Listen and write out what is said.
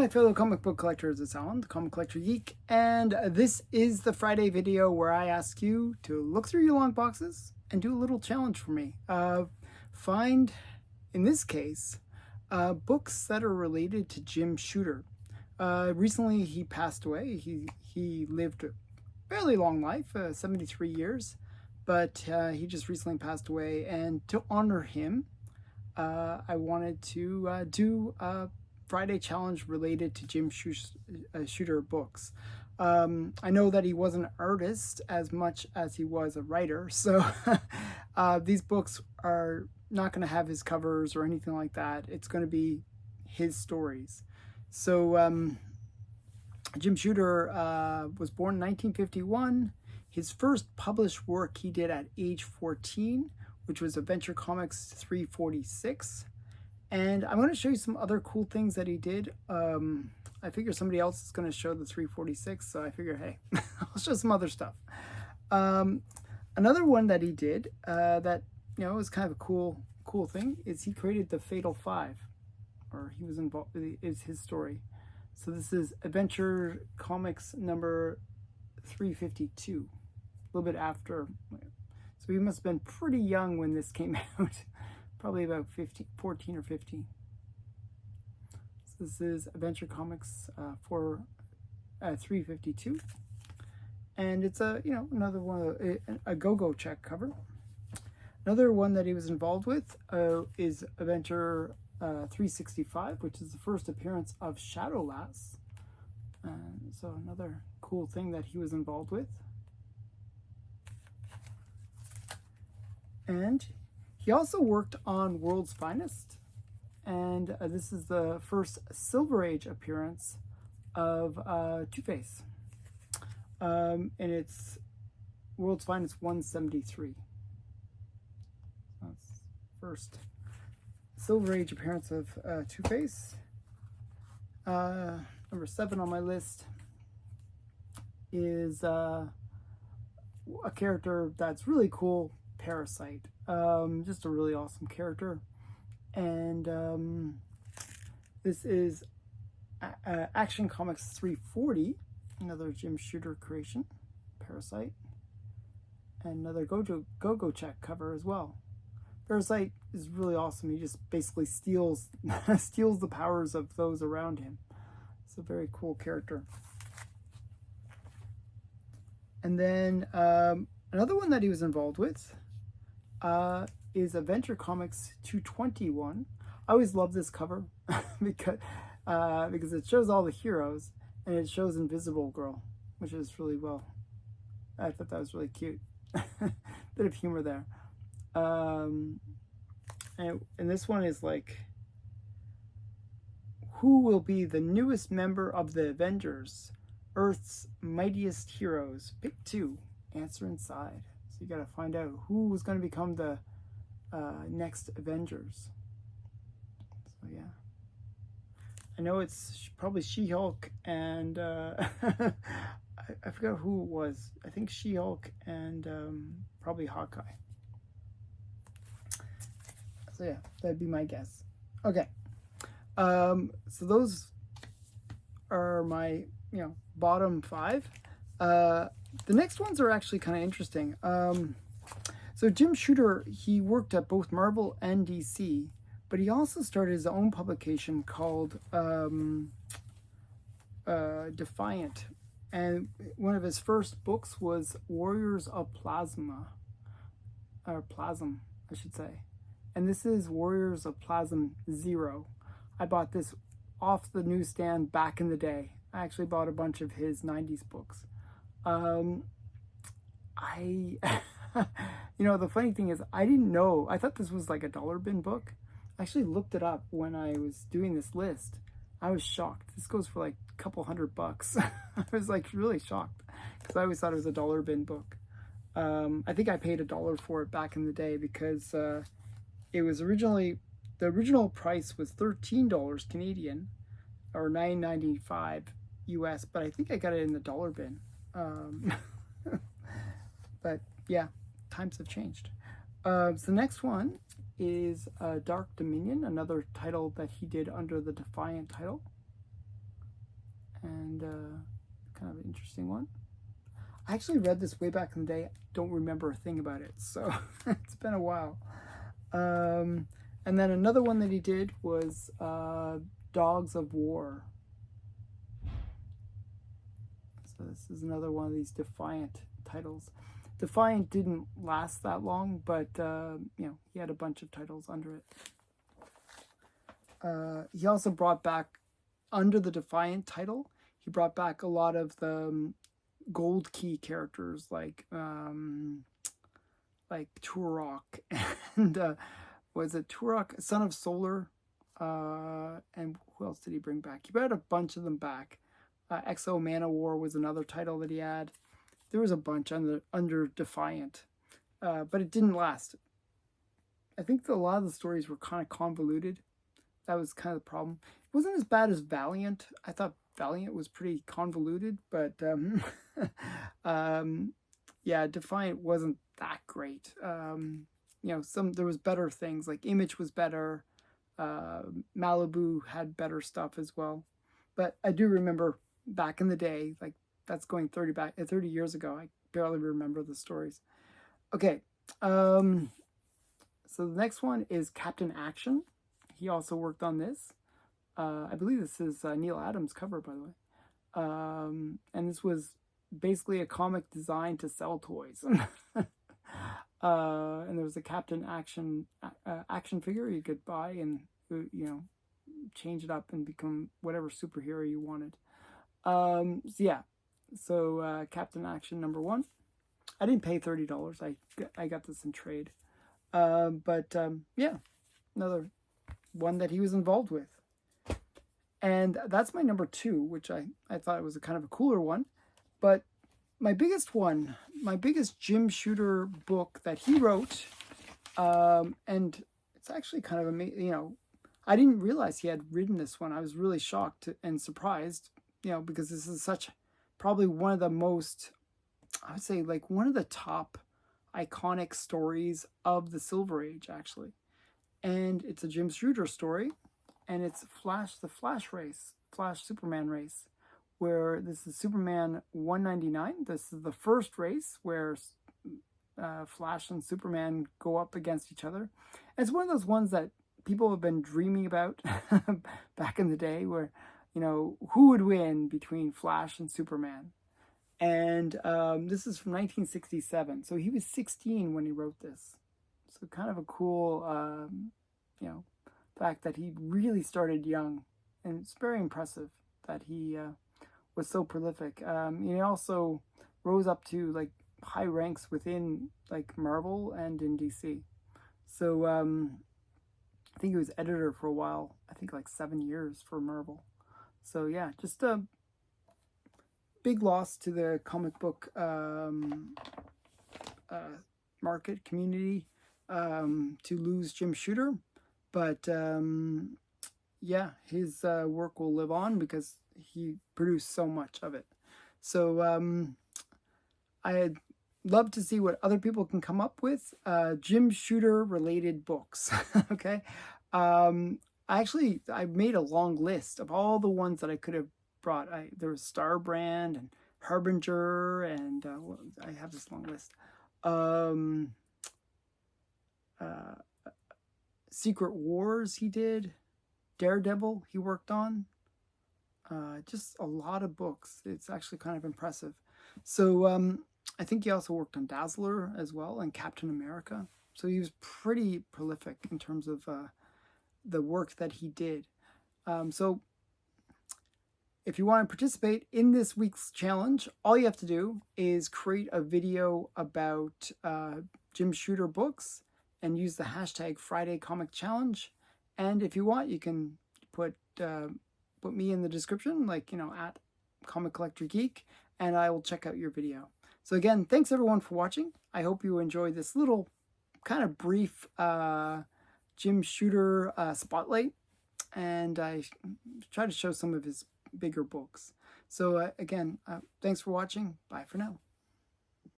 my fellow comic book collectors, it's Alan, the Comic Collector Geek, and this is the Friday video where I ask you to look through your long boxes and do a little challenge for me. Find, in this case, books that are related to Jim Shooter. Recently he passed away. He lived a fairly long life, 73 years, but he just recently passed away, and to honor him, I wanted to do a Friday challenge related to Jim Shooter books. I know that he wasn't an artist as much as he was a writer, so these books are not going to have his covers or anything like that. It's going to be his stories. So Jim Shooter was born in 1951. His first published work he did at age 14, which was Adventure Comics 346. And I'm going to show you some other cool things that he did. I figure somebody else is going to show the 346, so I figure, hey, I'll show some other stuff. Another one that he did that, you know, was kind of a cool thing is he created the Fatal Five, or he was involved, is his story. So this is Adventure Comics number 352, a little bit after. So he must have been pretty young when this came out. Probably about 14 or 15. So this is Adventure Comics for 352, and it's another one, a Go-Go check cover. Another one that he was involved with is Adventure 365, which is the first appearance of Shadowlass. So another cool thing that he was involved with. And he also worked on World's Finest, and this is the first Silver Age appearance of Two-Face, and it's World's Finest 173. That's first Silver Age appearance of Two-Face. Number 7 on my list is a character that's really cool, Parasite. Just a really awesome character. And this is Action Comics 340, another Jim Shooter creation, Parasite, and another Go-Go check cover as well. Parasite is really awesome. He just basically steals the powers of those around him. It's a very cool character. And then another one that he was involved with is Adventure Comics 221. I always love this cover because it shows all the heroes, and it shows Invisible Girl, which is really well. I thought that was really cute. Bit of humor there. And this one is like, who will be the newest member of the Avengers? Earth's mightiest heroes. Pick 2. Answer inside. So you got to find out who's going to become the next Avengers. So yeah, I know it's probably She-Hulk and I forgot who it was. I think She-Hulk and probably Hawkeye. So yeah, that'd be my guess. Okay, so those are my bottom 5. The next ones are actually kind of interesting. So Jim Shooter, he worked at both Marvel and DC, but he also started his own publication called Defiant. And one of his first books was Warriors of Plasma, or Plasm, I should say. And this is Warriors of Plasm 0. I bought this off the newsstand back in the day. I actually bought a bunch of his 90s books. The funny thing is, I didn't know. I thought this was like a dollar bin book. I actually looked it up when I was doing this list. I was shocked. This goes for like a couple $100. I was like really shocked because I always thought it was a dollar bin book. I think I paid $1 for it back in the day because it was originally, the original price was $13 Canadian or $9.95 US, but I think I got it in the dollar bin. But yeah, times have changed. So the next one is Dark Dominion, another title that he did under the Defiant title. and kind of an interesting one. I actually read this way back in the day. I don't remember a thing about it, so it's been a while. And then another one that he did was Dogs of War. So this is another one of these Defiant titles. Defiant didn't last that long, but he had a bunch of titles under it. He also brought back, under the Defiant title, he brought back a lot of the Gold Key characters like Turok and was it Turok, Son of Solar, and who else did he bring back? He brought a bunch of them back. Exo Manowar was another title that he had. There was a bunch under Defiant, but it didn't last. I think a lot of the stories were kind of convoluted. That was kind of the problem. It wasn't as bad as Valiant. I thought Valiant was pretty convoluted, but yeah, Defiant wasn't that great. There was better things, like Image was better. Malibu had better stuff as well. But I do remember back in the day, like that's going 30 years ago. I barely remember the stories. Okay, so the next one is Captain Action. He also worked on this. I believe this is Neil Adams' cover, by the way. And this was basically a comic designed to sell toys. And there was a Captain Action figure you could buy and change it up and become whatever superhero you wanted. So Captain Action #1. I didn't pay $30. I got this in trade. Yeah, another one that he was involved with. And that's my #2, which I thought it was a kind of a cooler one. But my biggest Jim Shooter book that he wrote, and it's actually kind of amazing, I didn't realize he had written this one. I was really shocked and surprised, because this is probably one of the most, I would say, like one of the top iconic stories of the Silver Age, actually. And it's a Jim Shooter story, and it's the Flash Superman race, where this is Superman 199. This is the first race where Flash and Superman go up against each other. And it's one of those ones that people have been dreaming about back in the day, where, who would win between Flash and Superman. And this is from 1967. So he was 16 when he wrote this. So kind of a cool, fact that he really started young. And it's very impressive that he was so prolific. He also rose up to like high ranks within like Marvel and in DC. So I think he was editor for a while. I think like 7 years for Marvel. So yeah, just a big loss to the comic book market community to lose Jim Shooter. But yeah, his work will live on because he produced so much of it. So I'd love to see what other people can come up with Jim Shooter related books. Okay. I made a long list of all the ones that I could have brought. There was Starbrand and Harbinger, and I have this long list. Secret Wars he did. Daredevil he worked on. Just a lot of books. It's actually kind of impressive. So I think he also worked on Dazzler as well and Captain America. So he was pretty prolific in terms of the work that he did. So if you want to participate in this week's challenge, all you have to do is create a video about Jim Shooter books and use the hashtag Friday Comic Challenge. And if you want, you can put me in the description, like, at Comic Collector Geek, and I will check out your video. So again, thanks everyone for watching. I hope you enjoyed this little kind of brief Jim Shooter spotlight, and I try to show some of his bigger books. So again, thanks for watching. Bye for now.